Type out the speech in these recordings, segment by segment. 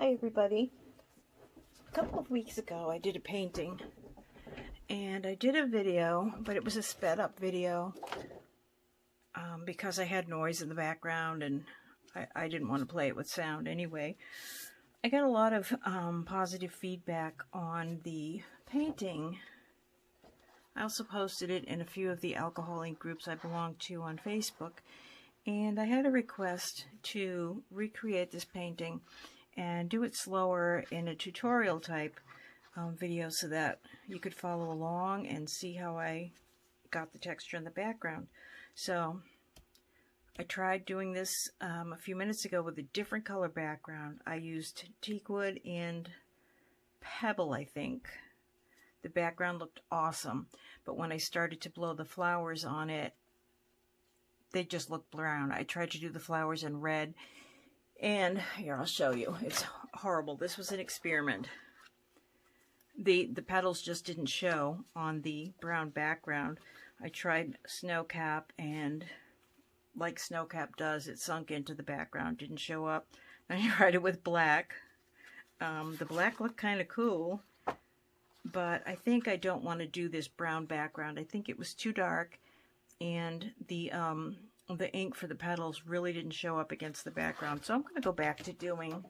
Hi everybody. A couple of weeks ago I did a painting and I did a video, but it was a sped up video because I had noise in the background and I didn't want to play it with sound anyway. I got a lot of positive feedback on the painting. I also posted it in a few of the alcohol ink groups I belong to on Facebook, and I had a request to recreate this painting and do it slower in a tutorial type video so that you could follow along and see how I got the texture in the background. So I tried doing this a few minutes ago with a different color background. I used teakwood and pebble, I think. The background looked awesome, but when I started to blow the flowers on it, they just looked brown. I tried to do the flowers in red, and here, I'll show you. It's horrible. This was an experiment. The petals just didn't show on the brown background. I tried Snowcap, and like Snowcap does, it sunk into the background, didn't show up. I tried it with black. The black looked kind of cool, but I think I don't want to do this brown background. I think it was too dark, and the ink for the petals really didn't show up against the background. So I'm going to go back to doing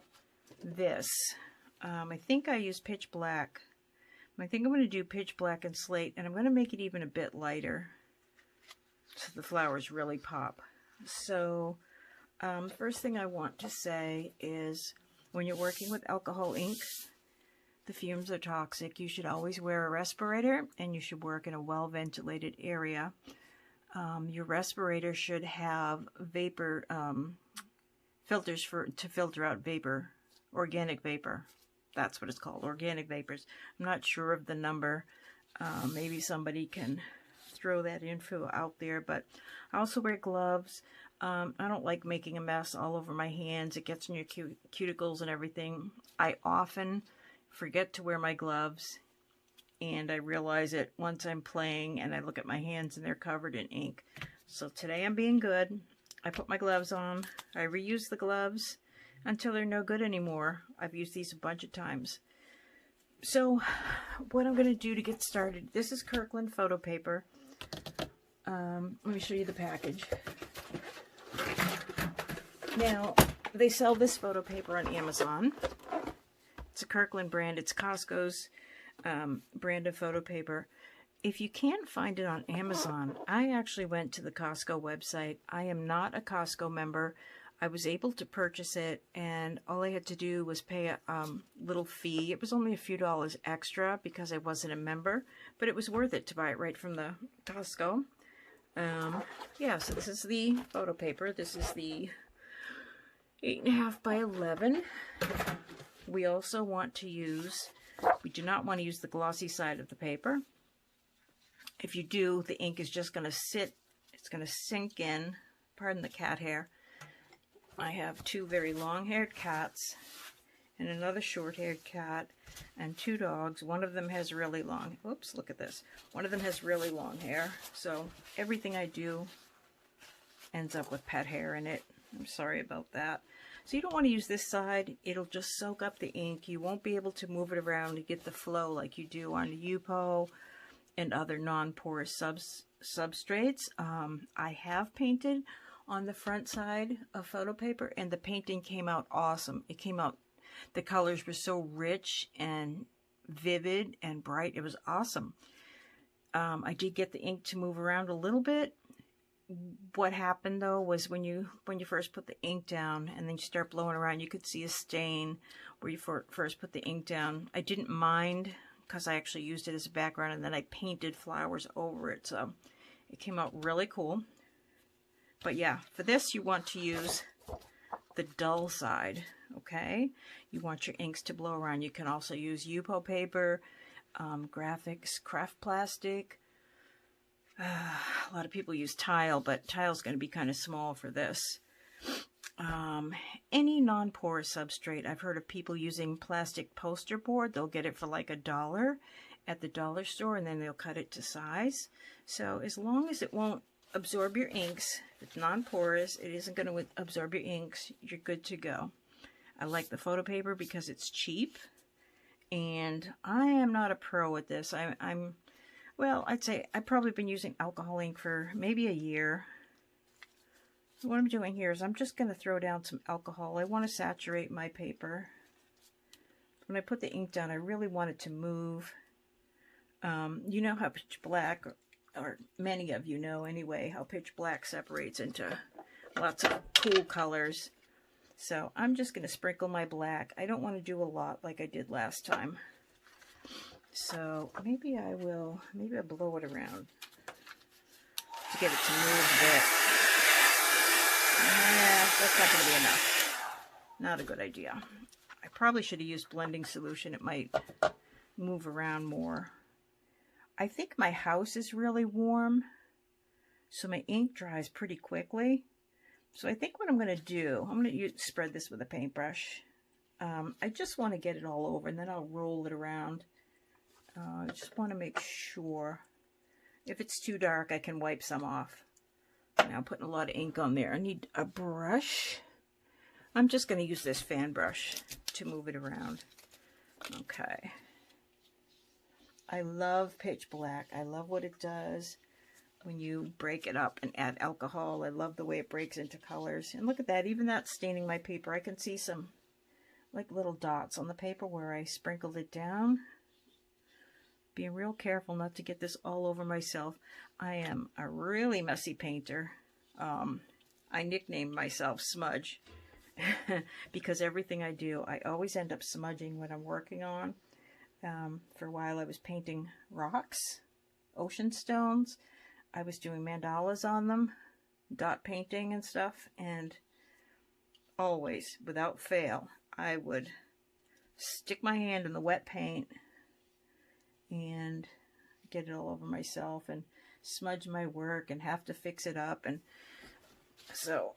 this. I think I used pitch black. I think I'm going to do pitch black and slate, and I'm going to make it even a bit lighter so the flowers really pop. So first thing I want to say is when you're working with alcohol ink, the fumes are toxic. You should always wear a respirator, and you should work in a well-ventilated area. Your respirator should have vapor filters to filter out vapor, organic vapor. That's what it's called, organic vapors. I'm not sure of the number. Maybe somebody can throw that info out there, but I also wear gloves. I don't like making a mess all over my hands. It gets in your cuticles and everything. I often forget to wear my gloves, and I realize it once I'm playing and I look at my hands and they're covered in ink. So today I'm being good. I put my gloves on. I reuse the gloves until they're no good anymore. I've used these a bunch of times. So what I'm going to do to get started, this is Kirkland photo paper. Let me show you the package. Now, they sell this photo paper on Amazon. It's a Kirkland brand. It's Costco's brand of photo paper. If you can't find it on Amazon, I actually went to the Costco website. I am not a Costco member. I was able to purchase it, and all I had to do was pay a little fee. It was only a few dollars extra because I wasn't a member, but it was worth it to buy it right from the Costco. Yeah, so this is the photo paper. This is the 8.5 by 11. We also want to use, we do not want to use the glossy side of the paper. If you do, the ink is just going to sit, it's going to sink in. Pardon the cat hair. I have two very long-haired cats and another short-haired cat and two dogs. One of them has really long, oops, look at this. One of them has really long hair, so everything I do ends up with pet hair in it. I'm sorry about that. So you don't want to use this side. It'll just soak up the ink. You won't be able to move it around to get the flow like you do on Yupo and other non-porous substrates. I have painted on the front side of photo paper, and the painting came out awesome. It came out, the colors were so rich and vivid and bright. It was awesome. I did get the ink to move around a little bit. What happened though was when you first put the ink down and then you start blowing around, you could see a stain where you first put the ink down. I didn't mind because I actually used it as a background, and then I painted flowers over it, so it came out really cool. But yeah, for this you want to use the dull side, okay? You want your inks to blow around. You can also use Yupo paper, graphics, craft plastic. A lot of people use tile, but tile's going to be kind of small for this. Any non-porous substrate. I've heard of people using plastic poster board. They'll get it for like $1 at the dollar store, and then they'll cut it to size. So as long as it won't absorb your inks, if it's non-porous, it isn't going to absorb your inks, you're good to go. I like the photo paper because it's cheap, and I am not a pro at this. Well, I'd say I've probably been using alcohol ink for maybe a year. So what I'm doing here is I'm just going to throw down some alcohol. I want to saturate my paper. When I put the ink down, I really want it to move. You know how pitch black, or many of you know anyway, how pitch black separates into lots of cool colors. So I'm just going to sprinkle my black. I don't want to do a lot like I did last time. So maybe I'll blow it around to get it to move a bit. Yeah, that's not going to be enough. Not a good idea. I probably should have used blending solution. It might move around more. I think my house is really warm, so my ink dries pretty quickly. So I think what I'm going to do, I'm going to spread this with a paintbrush. I just want to get it all over, and then I'll roll it around. I just want to make sure. If it's too dark, I can wipe some off. Now I'm putting a lot of ink on there. I need a brush. I'm just going to use this fan brush to move it around. Okay. I love pitch black. I love what it does when you break it up and add alcohol. I love the way it breaks into colors. And look at that. Even that's staining my paper. I can see some like little dots on the paper where I sprinkled it down. Being real careful not to get this all over myself. I am a really messy painter. I nicknamed myself Smudge because everything I do, I always end up smudging when I'm working on. For a while I was painting rocks, ocean stones. I was doing mandalas on them, dot painting and stuff, and always, without fail, I would stick my hand in the wet paint and get it all over myself and smudge my work and have to fix it up. And so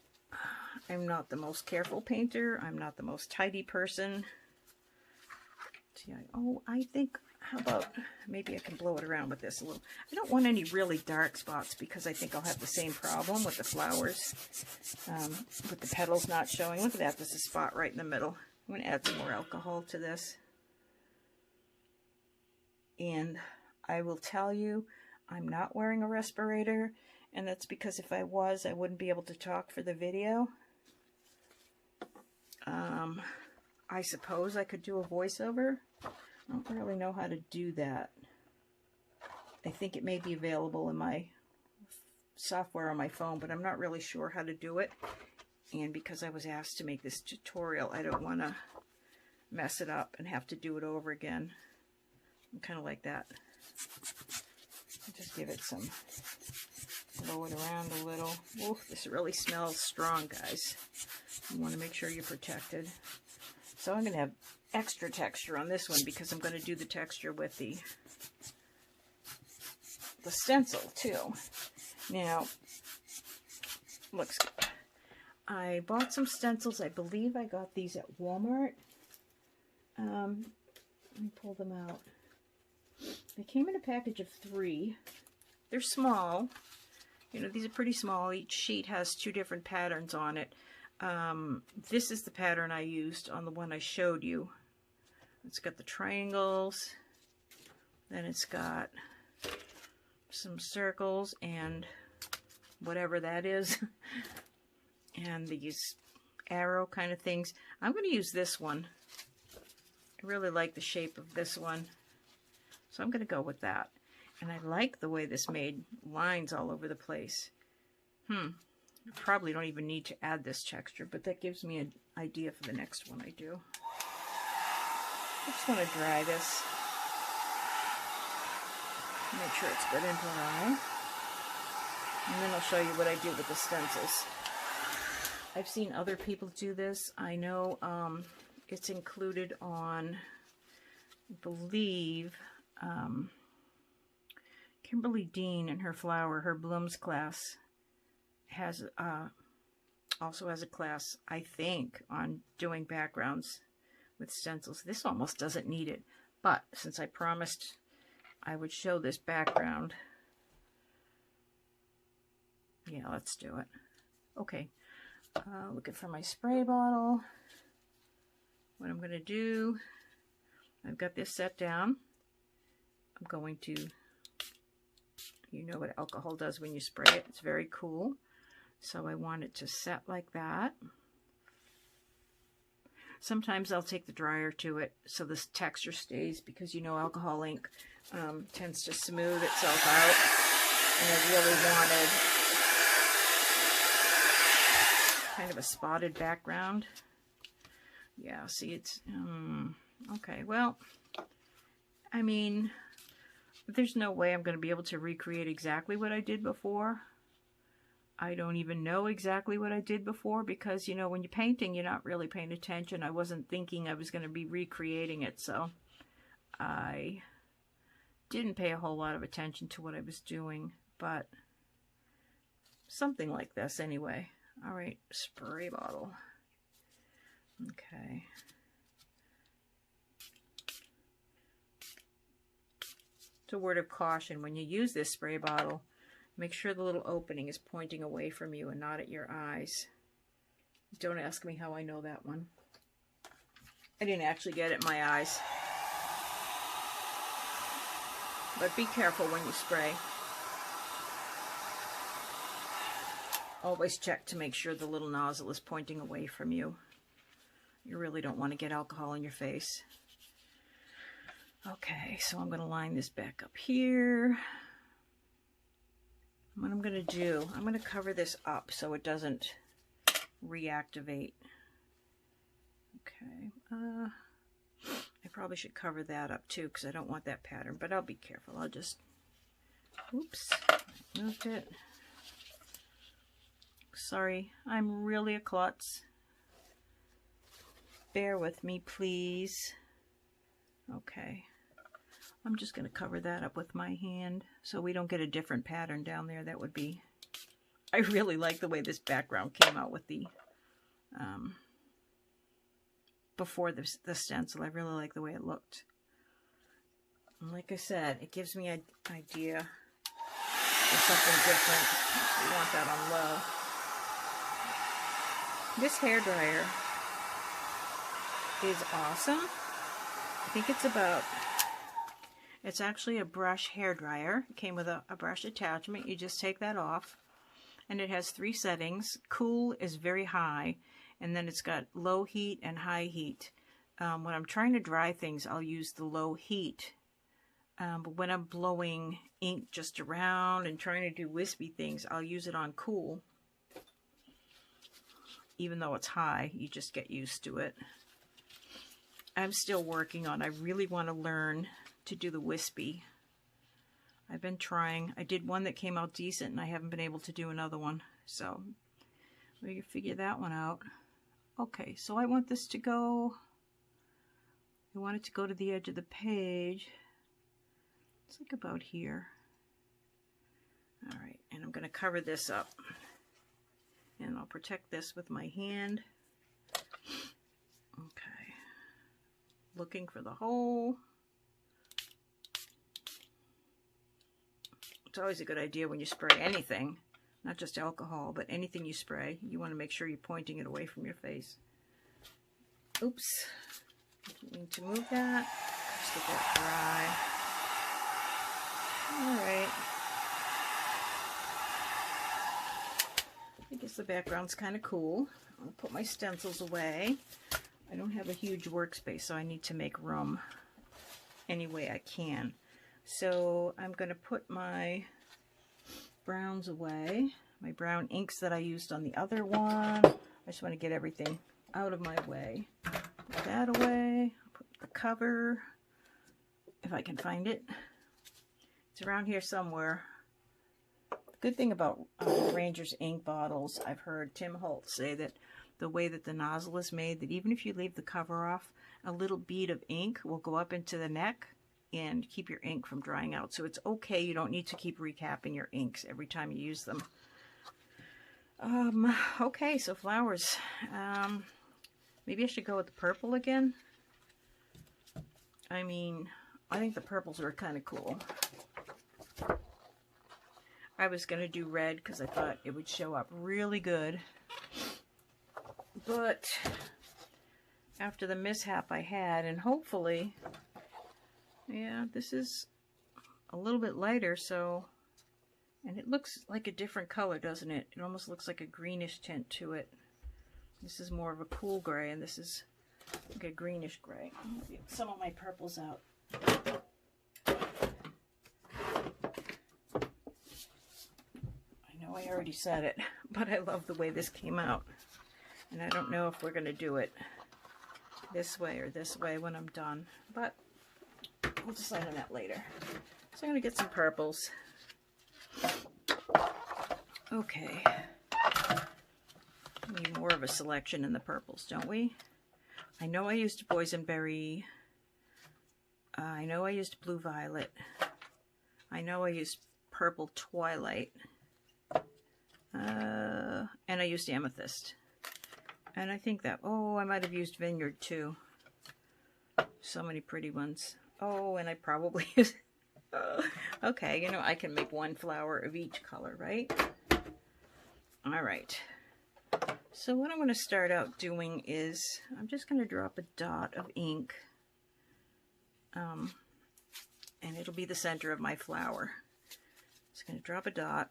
I'm not the most careful painter. I'm not the most tidy person. See, I think, how about, maybe I can blow it around with this a little. I don't want any really dark spots because I think I'll have the same problem with the flowers, with the petals not showing. Look at that, there's a spot right in the middle. I'm going to add some more alcohol to this. And I will tell you, I'm not wearing a respirator, and that's because if I was, I wouldn't be able to talk for the video. I suppose I could do a voiceover. I don't really know how to do that. I think it may be available in my software on my phone, but I'm not really sure how to do it. And because I was asked to make this tutorial, I don't want to mess it up and have to do it over again. I'm kind of like that. Just give it some, blow it around a little. Ooh, this really smells strong, guys. You want to make sure you're protected. So I'm going to have extra texture on this one because I'm going to do the texture with the stencil too. Now, looks good. I bought some stencils. I believe I got these at Walmart. Let me pull them out. They came in a package of 3. They're small. You know, these are pretty small. Each sheet has 2 different patterns on it. This is the pattern I used on the one I showed you. It's got the triangles. Then it's got some circles and whatever that is. And these arrow kind of things. I'm going to use this one. I really like the shape of this one. So I'm going to go with that. And I like the way this made lines all over the place. I probably don't even need to add this texture, but that gives me an idea for the next one I do. I just want to dry this. Make sure it's good and dry. And then I'll show you what I do with the stencils. I've seen other people do this. I know it's included on, I believe, Kimberly Dean in her blooms class has also has a class, I think, on doing backgrounds with stencils. This almost doesn't need it, but since I promised I would show this background, yeah, let's do it. Okay, looking for my spray bottle. what I'm going to do, I've got this set down. I'm going to, you know what alcohol does when you spray it. It's very cool. So I want it to set like that. Sometimes I'll take the dryer to it so this texture stays, because you know alcohol ink tends to smooth itself out. And I really wanted kind of a spotted background. Yeah, see, it's, okay, well, I mean, there's no way I'm going to be able to recreate exactly what I did before. I don't even know exactly what I did before, because, you know, when you're painting, you're not really paying attention. I wasn't thinking I was going to be recreating it, so I didn't pay a whole lot of attention to what I was doing, but something like this anyway. All right, spray bottle. Okay. It's a word of caution. When you use this spray bottle, make sure the little opening is pointing away from you and not at your eyes. Don't ask me how I know that one. I didn't actually get it in my eyes. But be careful when you spray. Always check to make sure the little nozzle is pointing away from you. You really don't want to get alcohol in your face. Okay, so I'm going to line this back up here. What I'm going to do, I'm going to cover this up so it doesn't reactivate. Okay, I probably should cover that up too, because I don't want that pattern, but I'll be careful. I'll just, oops, moved it. Sorry, I'm really a klutz. Bear with me, please. Okay. I'm just going to cover that up with my hand so we don't get a different pattern down there. That would be... I really like the way this background came out with the... before the stencil. I really like the way it looked. And like I said, it gives me an idea of something different. We want that on low. This hairdryer is awesome. I think it's about... It's actually a brush hairdryer. It came with a brush attachment. You just take that off. And it has 3 settings. Cool is very high. And then it's got low heat and high heat. When I'm trying to dry things, I'll use the low heat. But when I'm blowing ink just around and trying to do wispy things, I'll use it on cool. Even though it's high, you just get used to it. I'm still working on. I really want to learn to do the wispy. I've been trying. I did one that came out decent, and I haven't been able to do another one. So we can figure that one out. Okay, so I want this to go. I want it to go to the edge of the page. It's like about here. All right, and I'm going to cover this up, and I'll protect this with my hand. Okay, looking for the hole. It's always a good idea when you spray anything, not just alcohol, but anything you spray, you want to make sure you're pointing it away from your face. Oops. Need to move that. Just get that dry. Alright. I guess the background's kind of cool. I'll put my stencils away. I don't have a huge workspace, so I need to make room any way I can. So I'm going to put my browns away, my brown inks that I used on the other one. I just want to get everything out of my way. Put that away, put the cover, if I can find it. It's around here somewhere. The good thing about Ranger's ink bottles, I've heard Tim Holt say that the way that the nozzle is made, that even if you leave the cover off, a little bead of ink will go up into the neck and keep your ink from drying out. So it's okay, you don't need to keep recapping your inks every time you use them. Okay, so flowers. Maybe I should go with the purple again. I mean, I think the purples were kind of cool. I was going to do red because I thought it would show up really good. But after the mishap I had, and hopefully, yeah, this is a little bit lighter, so, and it looks like a different color, doesn't it? It almost looks like a greenish tint to it. This is more of a cool gray, and this is like a greenish gray. I'm gonna get some of my purples out. I know I already said it, but I love the way this came out. And I don't know if we're gonna do it this way or this way when I'm done, but we'll decide on that later. So I'm gonna get some purples. Okay. We need more of a selection in the purples, don't we? I know I used boysenberry. I know I used blue violet. I know I used purple twilight. And I used amethyst. And I think that, oh, I might have used vineyard too. So many pretty ones. Oh, and I probably used, okay, you know, I can make one flower of each color, right? All right. So what I'm going to start out doing is I'm just going to drop a dot of ink, and it'll be the center of my flower. Just going to drop a dot.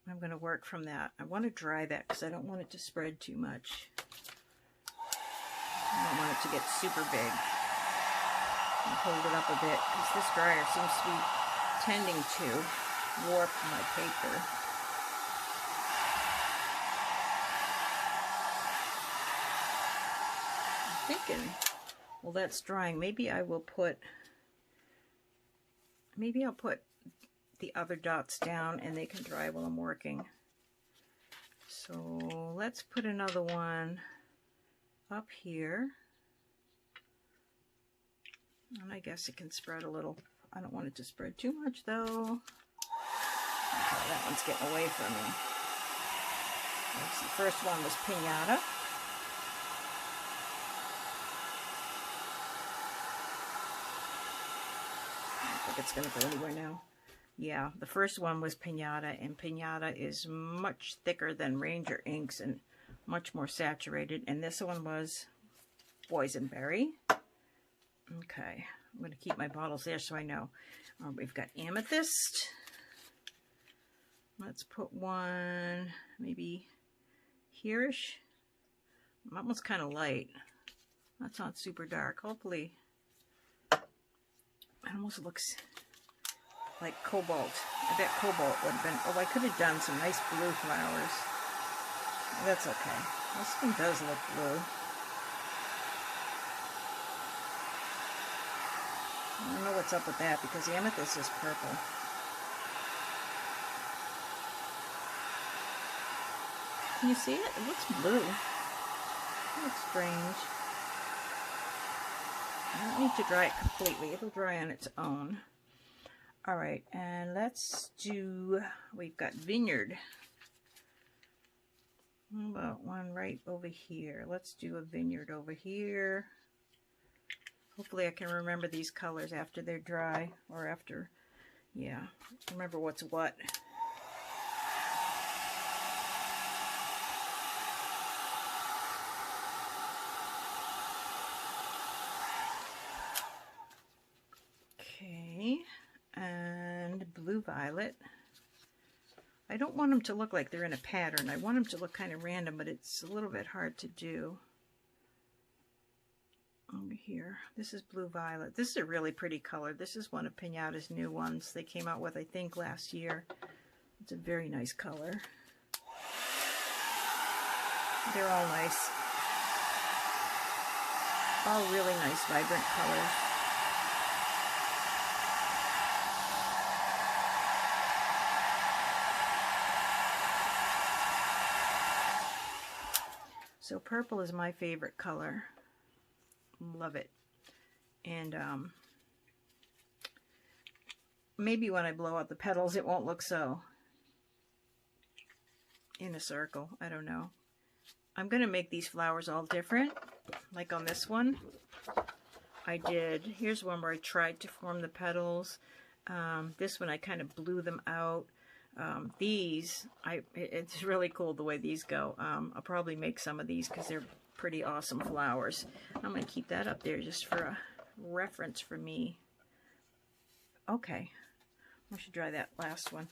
I'm going to work from that. I want to dry that because I don't want it to spread too much. I don't want it to get super big. I'll hold it up a bit because this dryer seems to be tending to warp my paper. I'm thinking, well, that's drying. Maybe I'll put the other dots down and they can dry while I'm working. So let's put another one up here. And I guess it can spread a little. I don't want it to spread too much though. Okay, that one's getting away from me. The first one was Pinata. I don't think it's going to go anywhere now. Yeah, the first one was Pinata, and Pinata is much thicker than Ranger inks and much more saturated. And this one was Boysenberry. Okay, I'm going to keep my bottles there so I know. We've got Amethyst. Let's put one maybe here-ish. That one's kind of light. That's not super dark. Hopefully, it almost looks like cobalt. I bet cobalt would have been, oh, I could have done some nice blue flowers. That's okay. This one does look blue. I don't know what's up with that because the amethyst is purple. Can you see it? It looks blue. It looks strange. I don't need to dry it completely. It'll dry on its own. Alright, and let's do, we've got Vineyard. How about one right over here? Let's do a Vineyard over here. Hopefully I can remember these colors after they're dry, or after, yeah, remember what's what. Okay, and Blue Violet. I don't want them to look like they're in a pattern. I want them to look kind of random, but it's a little bit hard to do. Over here, this is Blue Violet. This is a really pretty color. This is one of Pinata's new ones they came out with, I think, last year. It's a very nice color. They're all nice. All really nice, vibrant colors. So purple is my favorite color. Love it. And maybe when I blow out the petals it won't look so in a circle. I don't know. I'm going to make these flowers all different. Like on this one I did, here's one where I tried to form the petals. This one I kind of blew them out. These, it's really cool the way these go. I'll probably make some of these because they're pretty awesome flowers. I'm going to keep that up there just for a reference for me. Okay, I should dry that last one.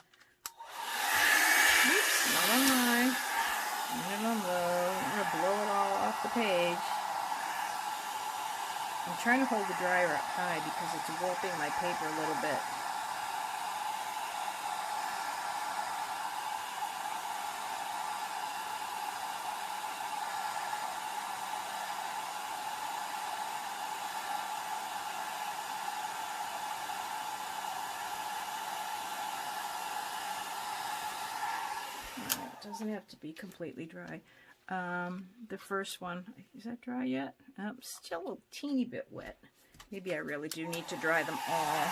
Oops, not on high. Not on low. I'm going to blow it all off the page. I'm trying to hold the dryer up high because it's warping my paper a little bit. Doesn't have to be completely dry. The first one, is that dry yet? Still a teeny bit wet. Maybe I really do need to dry them all.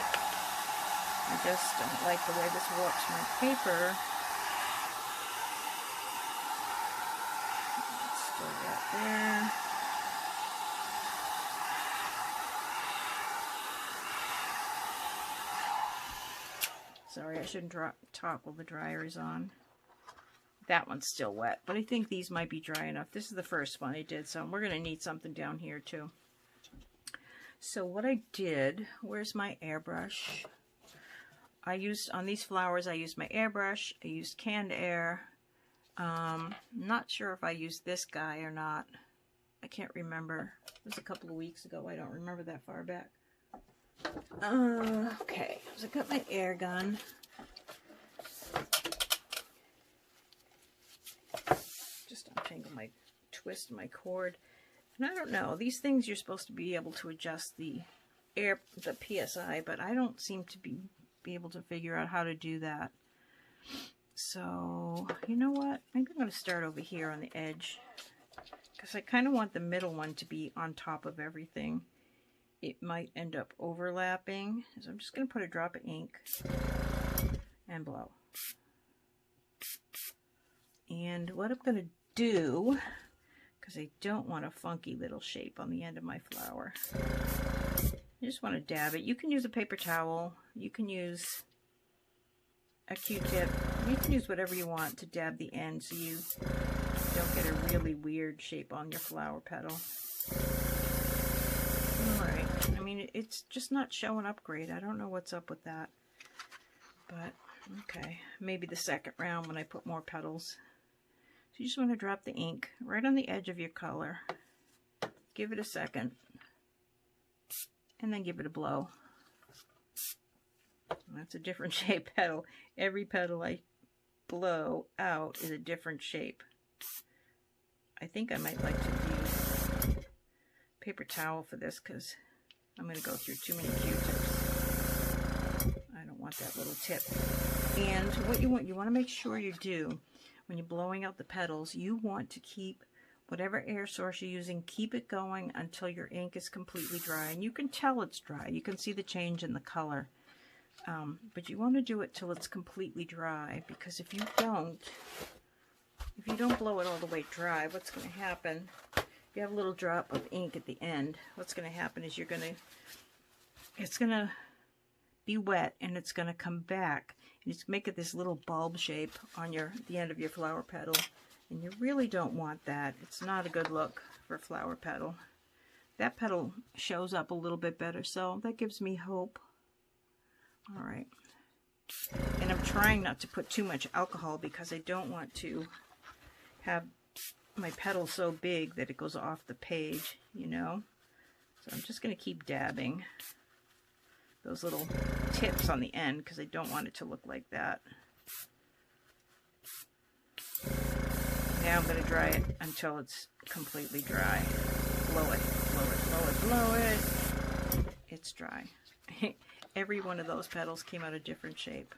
I just don't like the way this warps my paper. It's still wet there. Sorry, I shouldn't talk while the dryer is on. That one's still wet, but I think these might be dry enough. This is the first one I did, so we're going to need something down here too. So what I did, where's my airbrush? I used, on these flowers, I used my airbrush. I used canned air. Not sure if I used this guy or not. I can't remember. It was a couple of weeks ago. I don't remember that far back. Okay, so I got my air gun. Just untangle my twist my cord. And I don't know, these things you're supposed to be able to adjust the air, the PSI, but I don't seem to be able to figure out how to do that. So, you know what? I think I'm going to start over here on the edge because I kind of want the middle one to be on top of everything. It might end up overlapping. So I'm just going to put a drop of ink and blow. And what I'm going to do, because I don't want a funky little shape on the end of my flower, I just want to dab it. You can use a paper towel, you can use a Q-tip, you can use whatever you want to dab the end so you don't get a really weird shape on your flower petal. Alright, I mean, it's just not showing up great. I don't know what's up with that. But, okay, maybe the second round when I put more petals. So you just want to drop the ink right on the edge of your color. Give it a second. And then give it a blow. That's a different shape petal. Every petal I blow out is a different shape. I think I might like to use paper towel for this because I'm going to go through too many Q-tips. I don't want that little tip. And what you want to make sure you do when you're blowing out the petals, you want to keep whatever air source you're using, keep it going until your ink is completely dry. And you can tell it's dry. You can see the change in the color. But you want to do it till it's completely dry, because if you don't blow it all the way dry, what's going to happen, if you have a little drop of ink at the end, what's going to happen is it's going to be wet and it's going to come back. And it's make it this little bulb shape on the end of your flower petal. And you really don't want that. It's not a good look for a flower petal. That petal shows up a little bit better, so that gives me hope. All right. And I'm trying not to put too much alcohol because I don't want to have my petal so big that it goes off the page, you know. So I'm just going to keep dabbing those little tips on the end because I don't want it to look like that. Now I'm going to dry it until it's completely dry. Blow it, blow it, blow it, blow it. It's dry. Every one of those petals came out a different shape.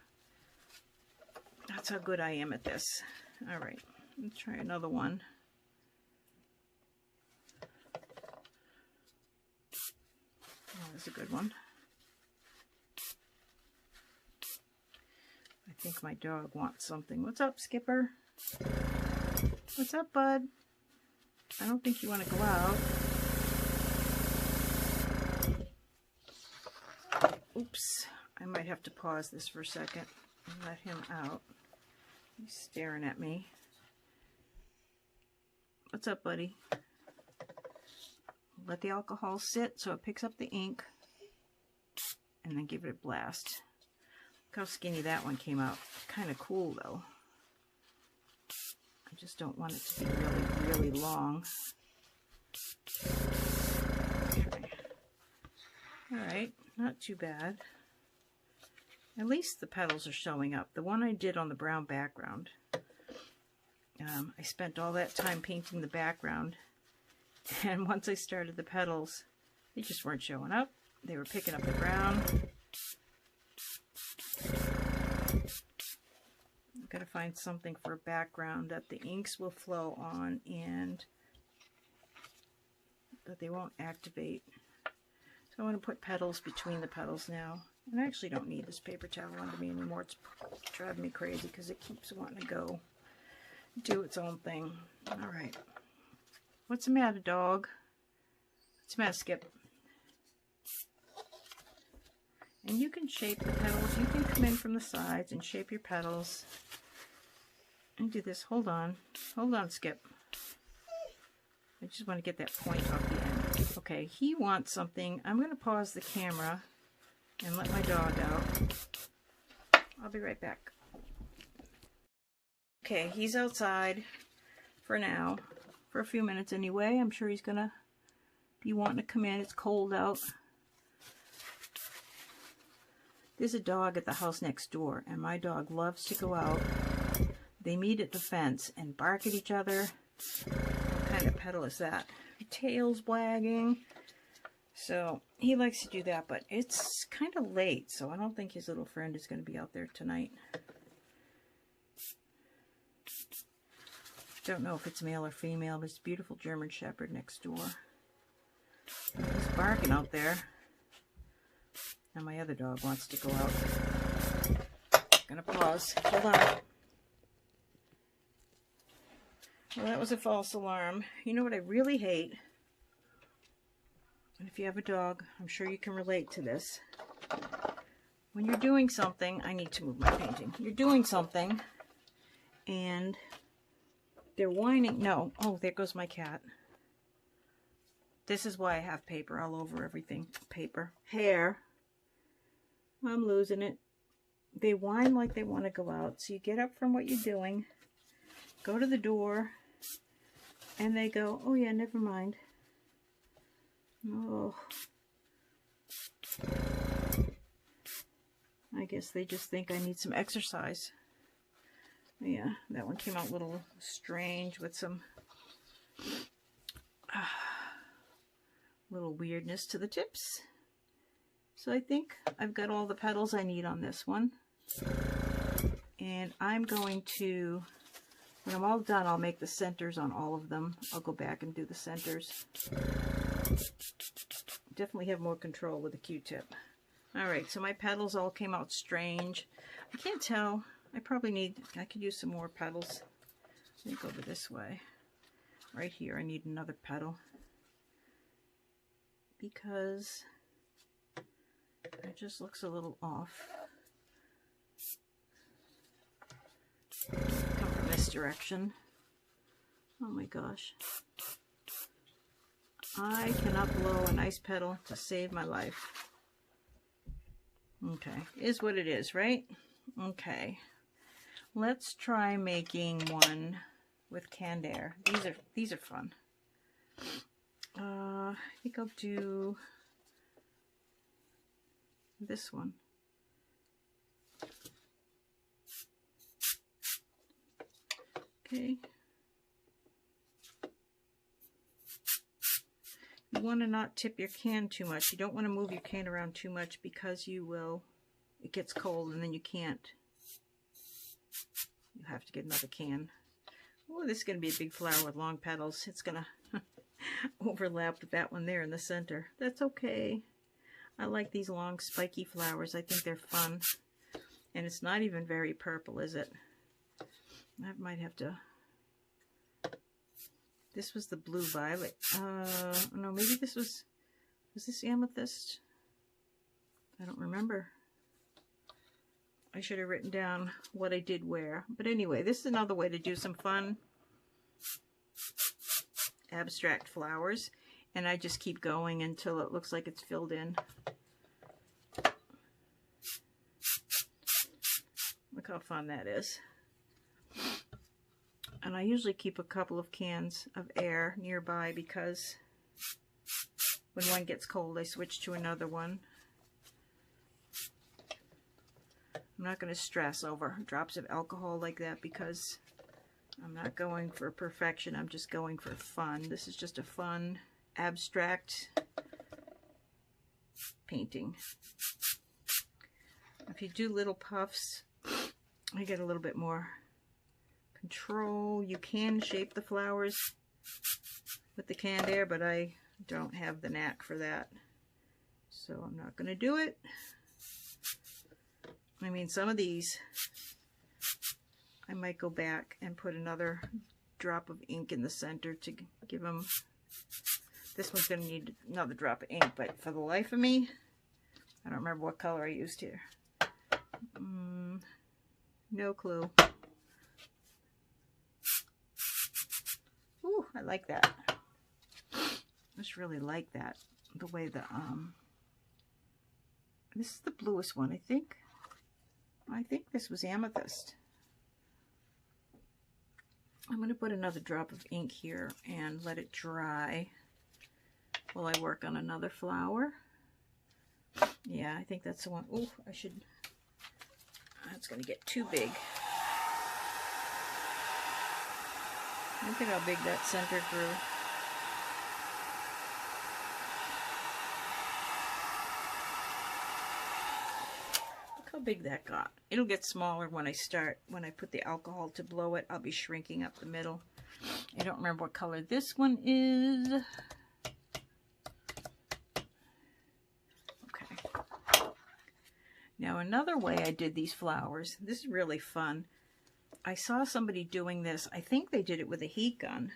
That's how good I am at this. All right, let's try another one. Oh, that's a good one. I think my dog wants something. What's up, Skipper? What's up, bud? I don't think you want to go out. Oops, I might have to pause this for a second and let him out. He's staring at me. What's up, buddy? Let the alcohol sit so it picks up the ink, and then give it a blast. Look how skinny that one came out. Kind of cool, though. I just don't want it to be really, really long. Okay. Alright, not too bad. At least the petals are showing up. The one I did on the brown background, I spent all that time painting the background, and once I started the petals, they just weren't showing up. They were picking up the brown. I've got to find something for a background that the inks will flow on and that they won't activate. So I want to put petals between the petals now. And I actually don't need this paper towel under me anymore. It's driving me crazy because it keeps wanting to go do its own thing. Alright. What's the matter, dog? What's the matter, Skip? And you can shape the petals. You can come in from the sides and shape your petals. And do this. Hold on. Hold on, Skip. I just want to get that point off the end. Okay, he wants something. I'm going to pause the camera and let my dog out. I'll be right back. Okay, he's outside for now. For a few minutes anyway. I'm sure he's going to be wanting to come in. It's cold out. There's a dog at the house next door, and my dog loves to go out. They meet at the fence and bark at each other. What kind of petal is that? Tail's wagging. So he likes to do that, but it's kind of late, so I don't think his little friend is going to be out there tonight. Don't know if it's male or female, but it's a beautiful German Shepherd next door. He's barking out there. And my other dog wants to go out. Gonna pause. Hold on. Well, that was a false alarm. You know what I really hate? And if you have a dog, I'm sure you can relate to this. When you're doing something, I need to move my painting. You're doing something, and they're whining. No. Oh, there goes my cat. This is why I have paper all over everything. Paper. Hair. I'm losing it. They whine like they want to go out. So you get up from what you're doing, go to the door, and they go, oh yeah, never mind. Oh. I guess they just think I need some exercise. Yeah, that one came out a little strange with some little weirdness to the tips. So I think I've got all the petals I need on this one. And I'm going to, when I'm all done, I'll make the centers on all of them. I'll go back and do the centers. Definitely have more control with the Q-tip. Alright, so my petals all came out strange. I can't tell. I could use some more petals. Let me go over this way. Right here, I need another petal. Because it just looks a little off. Come from this direction. Oh my gosh. I cannot blow a nice petal to save my life. Okay, is what it is, right? Okay. Let's try making one with canned air. These are fun. I think I'll do this one. Okay. You want to not tip your can too much. You don't want to move your can around too much because it gets cold and then you can't. You have to get another can. Oh, this is going to be a big flower with long petals. It's going to overlap with that one there in the center. That's okay. I like these long spiky flowers. I think they're fun. And it's not even very purple, is it? I might have to... This was the blue violet. No, maybe this was this amethyst? I don't remember. I should have written down what I did where. But anyway, this is another way to do some fun abstract flowers. And I just keep going until it looks like it's filled in. Look how fun that is. And I usually keep a couple of cans of air nearby because when one gets cold, I switch to another one. I'm not going to stress over drops of alcohol like that because I'm not going for perfection. I'm just going for fun. This is just a fun, abstract painting. If you do little puffs, I get a little bit more control. You can shape the flowers with the canned air, but I don't have the knack for that. So I'm not going to do it. I mean, some of these, I might go back and put another drop of ink in the center to give them, this one's going to need another drop of ink, but for the life of me, I don't remember what color I used here. No clue. Ooh, I like that. I just really like that. The way the, this is the bluest one, I think. I think this was amethyst. I'm going to put another drop of ink here and let it dry while I work on another flower. Yeah, I think that's the one. Oh, I should, that's going to get too big. Look at how big that center grew. Look how big that got. It'll get smaller when I put the alcohol to blow it. I'll be shrinking up the middle. I don't remember what color this one is. Okay. Now another way I did these flowers, this is really fun. I saw somebody doing this. I think they did it with a heat gun,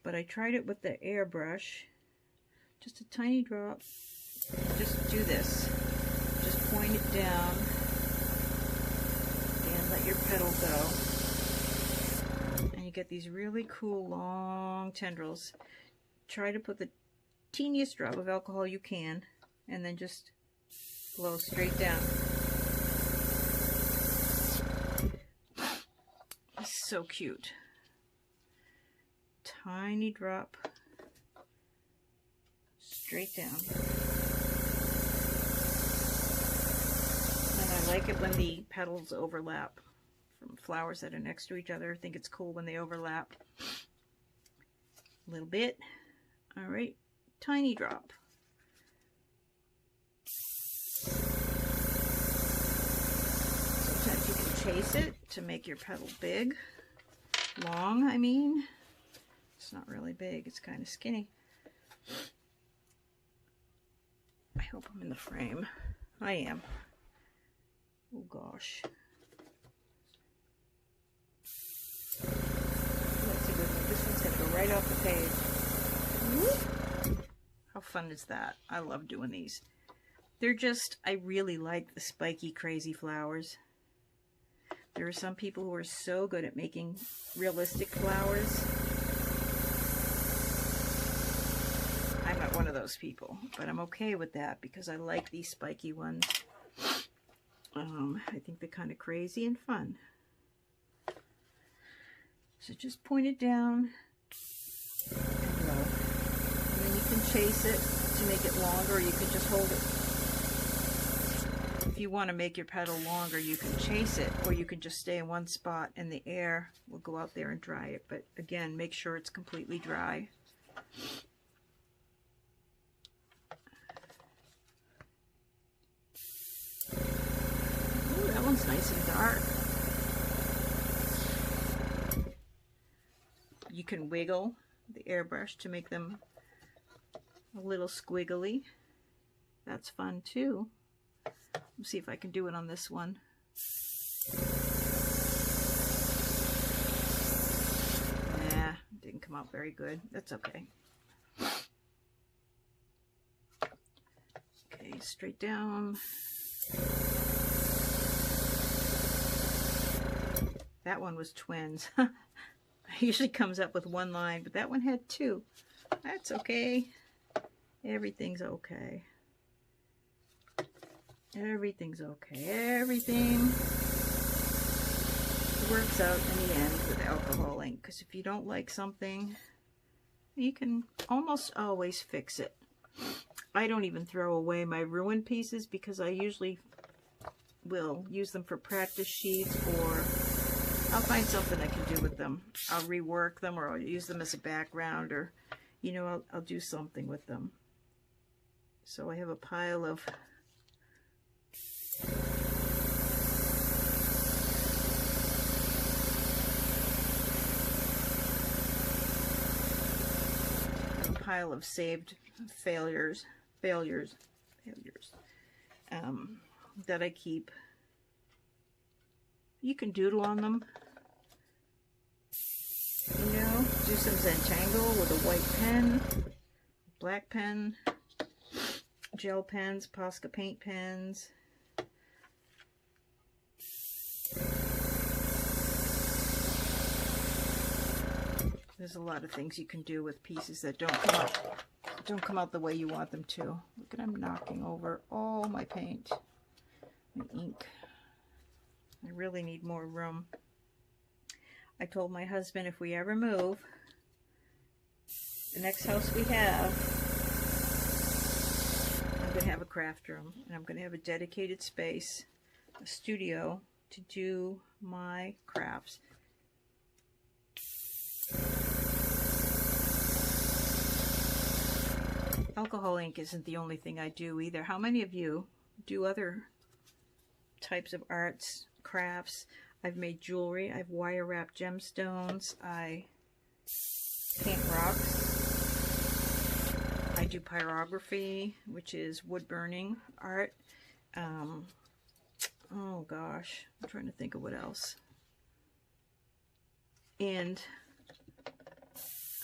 but I tried it with the airbrush. Just a tiny drop. Just do this. Just point it down and let your petal go. And you get these really cool long tendrils. Try to put the teeniest drop of alcohol you can and then just blow straight down. So cute. Tiny drop straight down. And I like it when the petals overlap from flowers that are next to each other. I think it's cool when they overlap. A little bit. All right, tiny drop. Sometimes you can chase it to make your petal big. Long, I mean. It's not really big, it's kind of skinny. I hope I'm in the frame. I am. Oh gosh. That's a good one. This one's gonna go right off the page. Whoop. How fun is that? I love doing these. They're just, I really like the spiky, crazy flowers. There are some people who are so good at making realistic flowers. I'm not one of those people, but I'm okay with that because I like these spiky ones. I think they're kind of crazy and fun. So just point it down and blow. And then you can chase it to make it longer, or you can just hold it. If you want to make your petal longer, you can chase it, or you can just stay in one spot and the air will go out there and dry it. But again, make sure it's completely dry. Ooh, that one's nice and dark. You can wiggle the airbrush to make them a little squiggly. That's fun too. Let's see if I can do it on this one. Nah, it didn't come out very good. That's okay. Okay, straight down. That one was twins. Usually comes up with one line, but that one had two. That's okay. Everything's okay. Everything's okay. Everything works out in the end with alcohol ink. Because if you don't like something, you can almost always fix it. I don't even throw away my ruined pieces because I usually will use them for practice sheets, or I'll find something I can do with them. I'll rework them, or I'll use them as a background, or, you know, I'll do something with them. So I have a pile of saved failures that I keep. You can doodle on them, you know, do some Zentangle with a white pen, black pen, gel pens, Posca paint pens. There's a lot of things you can do with pieces that don't come out the way you want them to. Look at, I'm knocking over all my paint, my ink. I really need more room. I told my husband if we ever move, the next house we have, I'm going to have a craft room, and I'm going to have a dedicated space, a studio, to do my crafts. Alcohol ink isn't the only thing I do either. How many of you do other types of arts, crafts? I've made jewelry. I've wire wrapped gemstones. I paint rocks. I do pyrography, which is wood burning art. Oh gosh, I'm trying to think of what else. And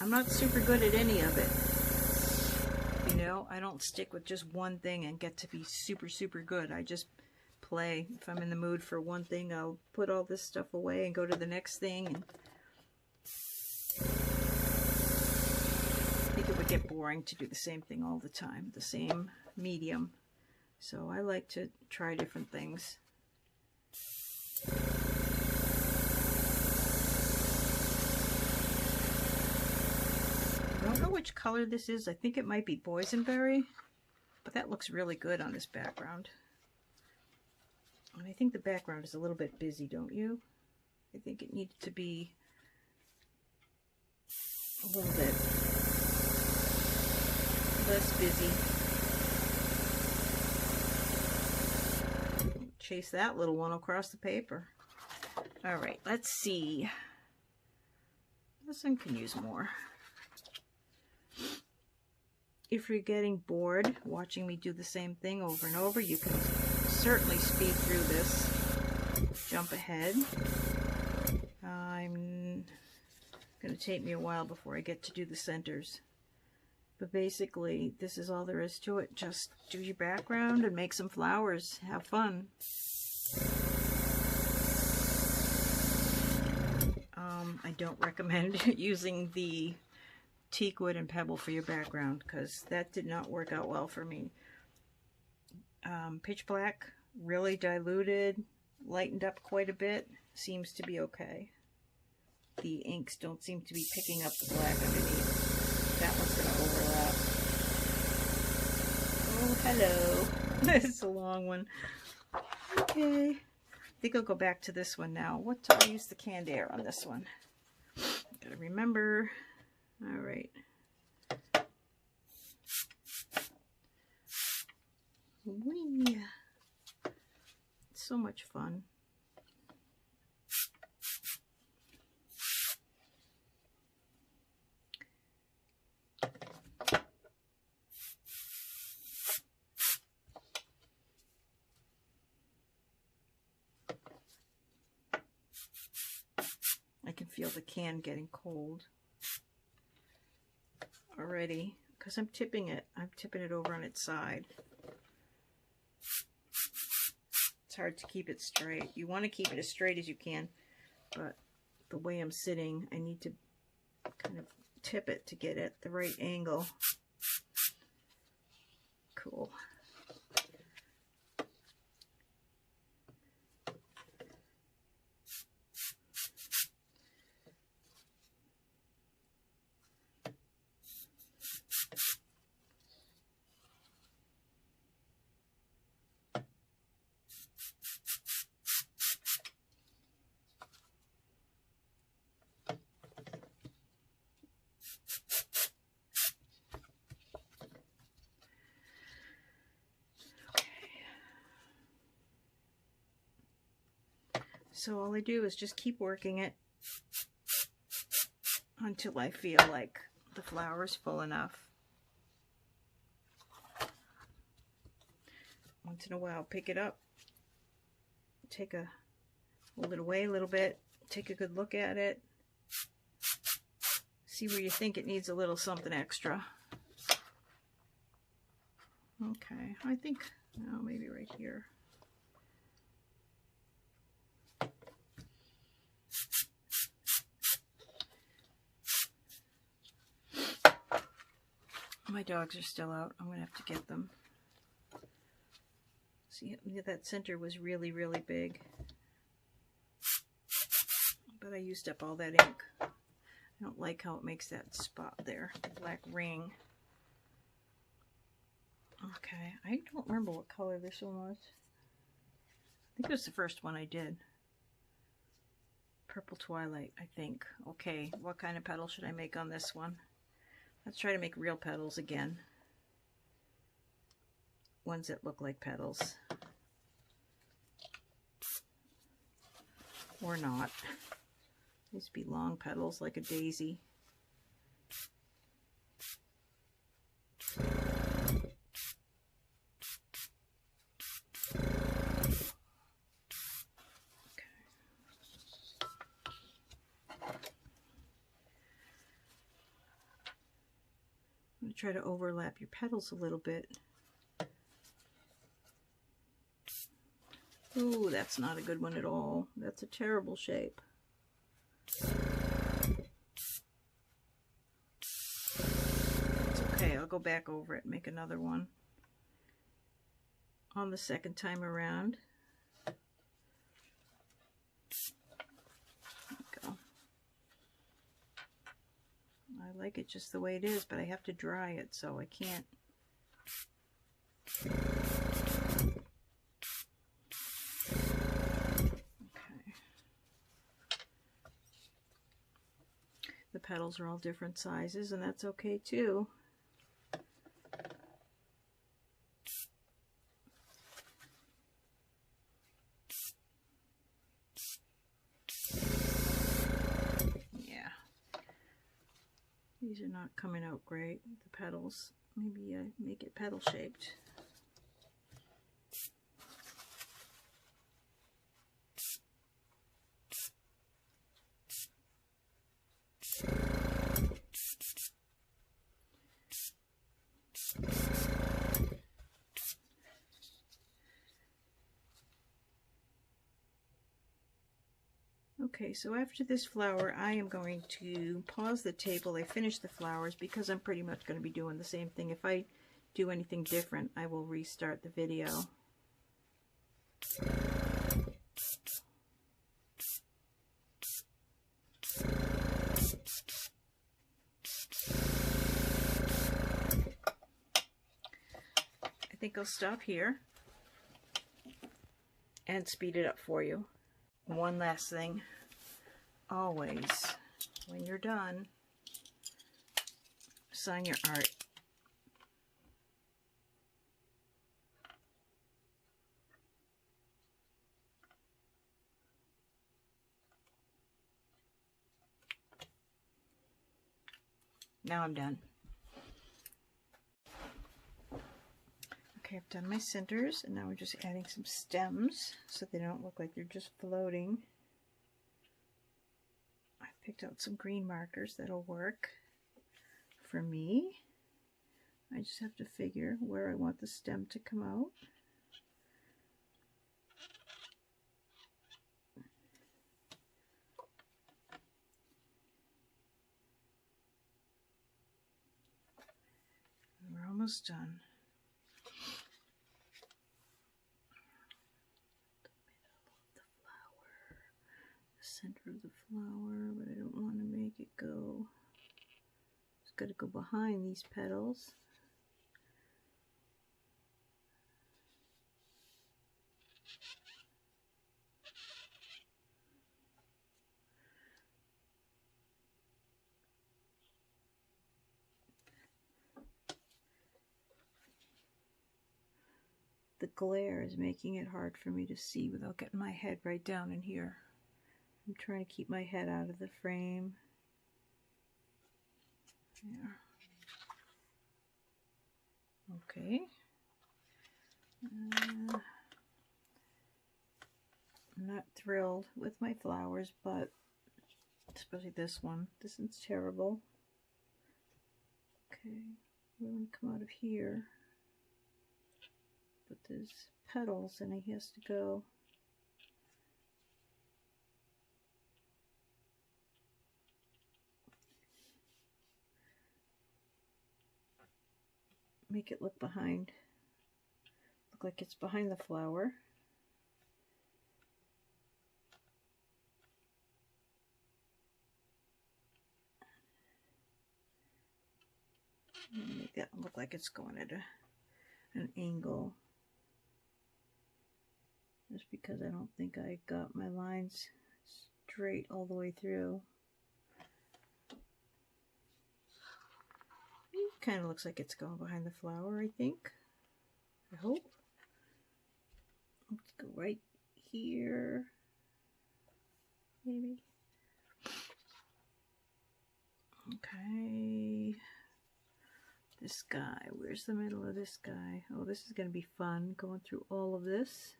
I'm not super good at any of it. You know, I don't stick with just one thing and get to be super, super good. I just play. If I'm in the mood for one thing, I'll put all this stuff away and go to the next thing. And I think it would get boring to do the same thing all the time, the same medium. So I like to try different things. I don't know which color this is. I think it might be boysenberry, but that looks really good on this background. And I think the background is a little bit busy, don't you? I think it needed to be a little bit less busy. Chase that little one across the paper. All right, let's see. This one can use more. If you're getting bored watching me do the same thing over and over, you can certainly speed through this. Jump ahead. I'm going to take me a while before I get to do the centers. But basically, this is all there is to it. Just do your background and make some flowers. Have fun. I don't recommend using the teak wood and pebble for your background because that did not work out well for me. Pitch black, really diluted, lightened up quite a bit, seems to be okay. The inks don't seem to be picking up the black underneath. That one's going to overlap. Oh, hello. This is a long one. Okay. I think I'll go back to this one now. What do I use the canned air on this one? Gotta remember. All right. Whee! It's so much fun. I can feel the can getting cold already because I'm tipping it. I'm tipping it over on its side. It's hard to keep it straight. You want to keep it as straight as you can. but the way I'm sitting, I need to kind of tip it to get it the right angle. Cool. So all I do is just keep working it until I feel like the flower is full enough. Once in a while, pick it up, hold it away a little bit, take a good look at it, see where you think it needs a little something extra. Okay, I think, oh, maybe right here. My dogs are still out. I'm going to have to get them. See, that center was really, really big. But I used up all that ink. I don't like how it makes that spot there, the black ring. Okay, I don't remember what color this one was. I think it was the first one I did. Purple Twilight, I think. Okay, what kind of petal should I make on this one? Let's try to make real petals again. Ones that look like petals. Or not. These be long petals like a daisy. Try to overlap your petals a little bit. Ooh, that's not a good one at all. That's a terrible shape. It's okay, I'll go back over it and make another one on the second time around. I like it just the way it is, but I have to dry it, so I can't. Okay. The petals are all different sizes, and that's okay too. These are not coming out great, the petals. Maybe make it petal shaped. Okay, so after this flower, I am going to pause the table. I finished the flowers because I'm pretty much going to be doing the same thing. If I do anything different, I will restart the video. I think I'll stop here and speed it up for you. One last thing. Always, when you're done, sign your art. Now I'm done. Okay, I've done my centers, and now we're just adding some stems so they don't look like they're just floating. I picked out some green markers that'll work for me. I just have to figure where I want the stem to come out. almost done. The center of the flower, but I don't want to make it go. It's got to go behind these petals. The glare is making it hard for me to see without getting my head right down in here. I'm trying to keep my head out of the frame. There. Okay. I'm not thrilled with my flowers, but especially this one. This one's terrible. Okay, we want to come out of here. But there's petals and he has to go. Make it look like it's behind the flower. Make that look like it's going at an angle. Just because I don't think I got my lines straight all the way through. It kind of looks like it's going behind the flower, I think. I hope. Let's go right here. Maybe. Okay. This guy. Where's the middle of this guy? Oh, this is going to be fun, going through all of this.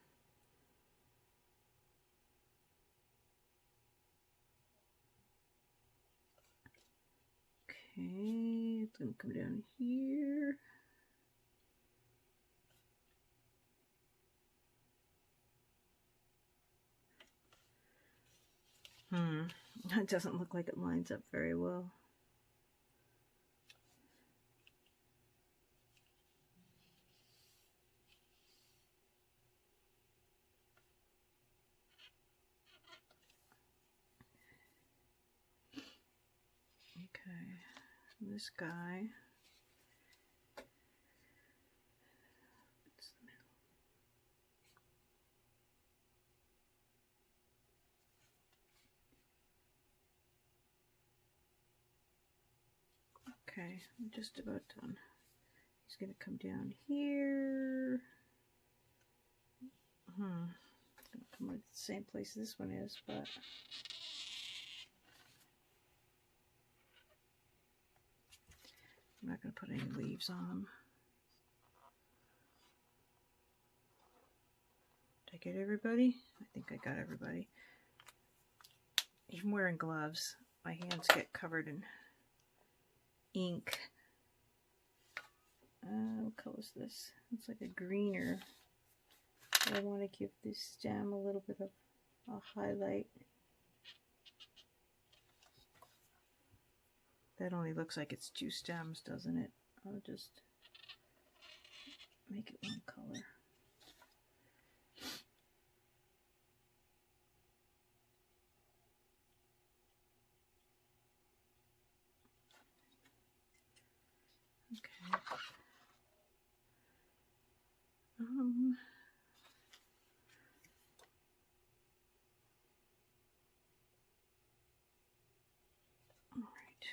Okay, it's going to come down here. It doesn't look like it lines up very well. Okay, this guy. It's the middle. Okay, I'm just about done. He's going to come down here. It's going to come at the same place this one is, but I'm not going to put any leaves on them. Did I get everybody? I think I got everybody. Even wearing gloves, my hands get covered in ink. What color is this? It's like a greener. I want to give this stem a little bit of a highlight. That only looks like it's two stems, doesn't it? I'll just make it one color. Okay. All right.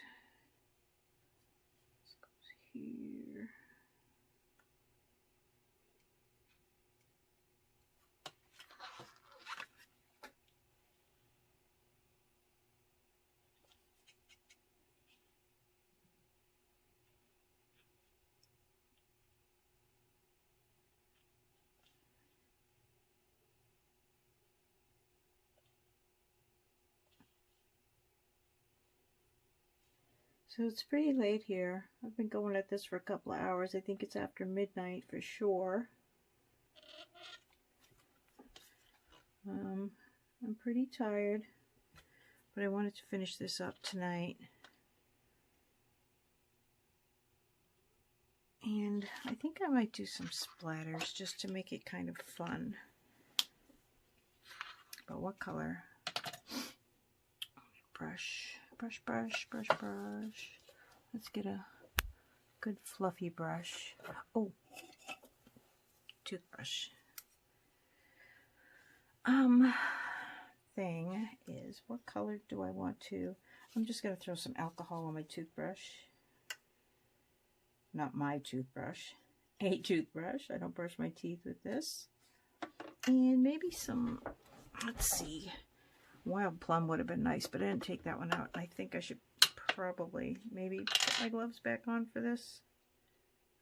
This goes here. So it's pretty late here. I've been going at this for a couple of hours. I think it's after midnight for sure. I'm pretty tired, but I wanted to finish this up tonight. And I think I might do some splatters just to make it kind of fun. But what color? Brush, brush, brush, brush, brush. Let's get a good fluffy brush. Oh, toothbrush. Thing is, what color do I want to? I'm just going to throw some alcohol on my toothbrush. Not my toothbrush. A toothbrush. I don't brush my teeth with this. And maybe some, let's see, wild plum would have been nice, but I didn't take that one out. I think I should probably maybe put my gloves back on for this.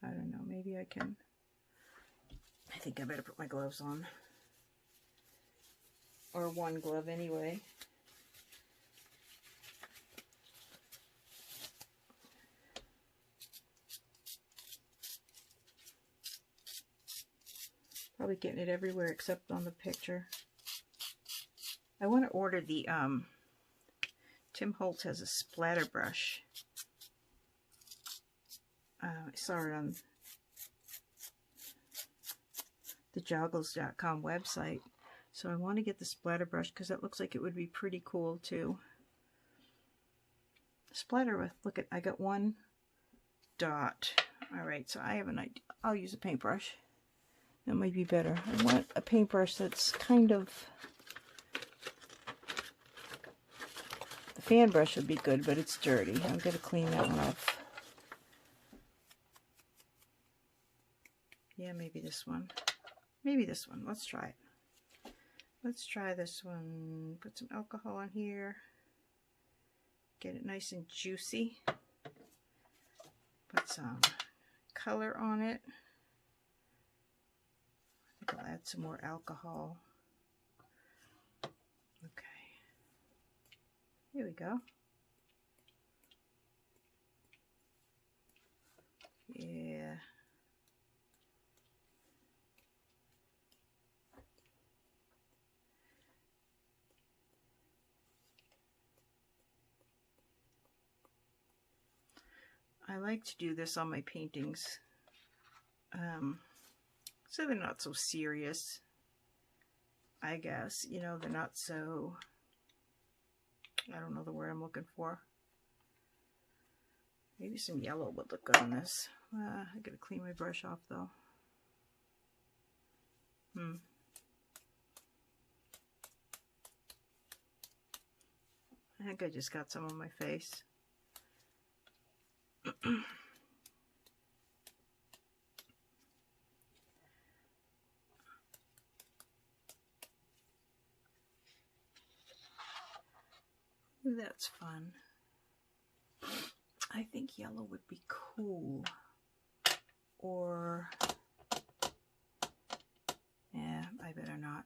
I don't know. Maybe I can. I think I better put my gloves on. Or one glove anyway. Probably getting it everywhere except on the picture. I want to order the, Tim Holtz has a splatter brush. I saw it on the joggles.com website. So I want to get the splatter brush because that looks like it would be pretty cool too. Splatter with, look at, I got one dot. Alright, so I have an idea. I'll use a paintbrush. That might be better. I want a paintbrush that's kind of, the fan brush would be good, but it's dirty. I'm going to clean that one off. Yeah, maybe this one. Maybe this one. Let's try it. Let's try this one. Put some alcohol on here. Get it nice and juicy. Put some color on it. I think I'll add some more alcohol. Okay. Here we go. Yeah. I like to do this on my paintings, so they're not so serious, I guess. You know, they're not so, I don't know the word I'm looking for. Maybe some yellow would look good on this. I gotta clean my brush off though. I think I just got some on my face. Ooh, that's fun. I think yellow would be cool. Or, yeah, I better not.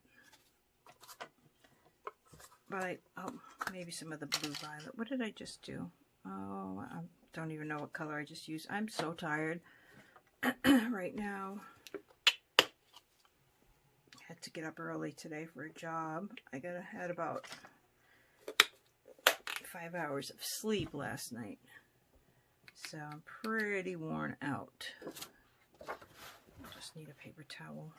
But oh, maybe some of the blue violet. What did I just do? Oh, I don't even know what color I just used. I'm so tired right now. Had to get up early today for a job. I had about 5 hours of sleep last night. So I'm pretty worn out. I just need a paper towel.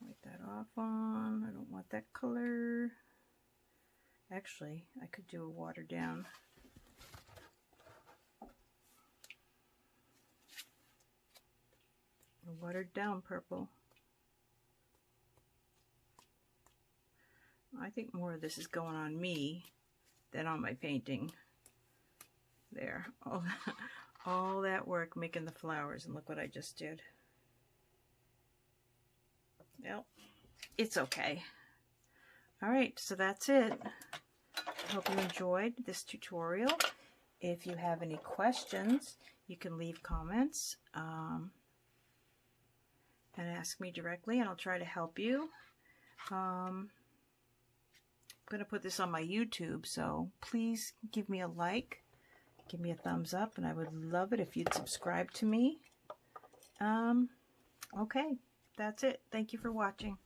Wipe that off on. I don't want that color. Actually, I could do a watered down. A watered down purple. I think more of this is going on me than on my painting. There. All that work making the flowers, and look what I just did. Well, it's okay. Alright, so that's it. I hope you enjoyed this tutorial. If you have any questions, you can leave comments and ask me directly, and I'll try to help you. I'm going to put this on my YouTube, so please give me a like, give me a thumbs up, and I would love it if you'd subscribe to me. Okay, that's it. Thank you for watching.